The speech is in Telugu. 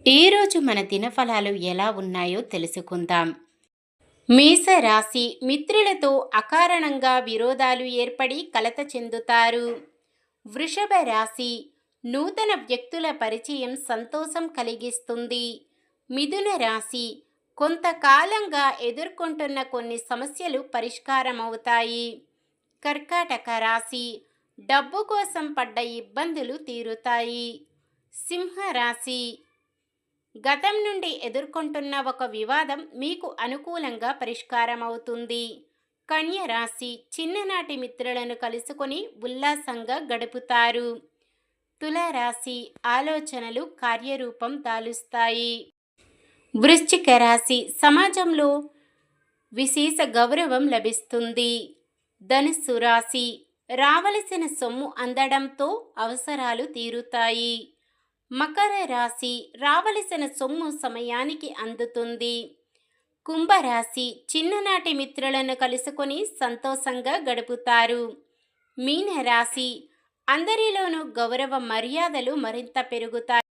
ఈరోజు మన దినఫలాలు ఎలా ఉన్నాయో తెలుసుకుందాం. మేషరాశి మిత్రులతో అకారణంగా విరోధాలు ఏర్పడి కలత చెందుతారు. వృషభ రాశి నూతన వ్యక్తుల పరిచయం సంతోషం కలిగిస్తుంది. మిథున రాశి కొంతకాలంగా ఎదుర్కొంటున్న కొన్ని సమస్యలు పరిష్కారమవుతాయి. కర్కాటక రాశి డబ్బు కోసం పడ్డ ఇబ్బందులు తీరుతాయి. సింహరాశి గతం నుండి ఎదుర్కొంటున్న ఒక వివాదం మీకు అనుకూలంగా పరిష్కారమవుతుంది. కన్య రాశి చిన్ననాటి మిత్రులను కలుసుకొని ఉల్లాసంగా గడుపుతారు. తులారాశి ఆలోచనలు కార్యరూపం దాలుస్తాయి. వృశ్చిక రాశి సమాజంలో విశేష గౌరవం లభిస్తుంది. ధనుస్సు రాశి రావలసిన సొమ్ము అందడంతో అవసరాలు తీరుతాయి. మకర రాశి రావలసిన సొమ్ము సమయానికి అందుతుంది. కుంభరాశి చిన్ననాటి మిత్రులను కలుసుకొని సంతోషంగా గడుపుతారు. మీనరాశి అందరిలోనూ గౌరవ మర్యాదలు మరింత పెరుగుతాయి.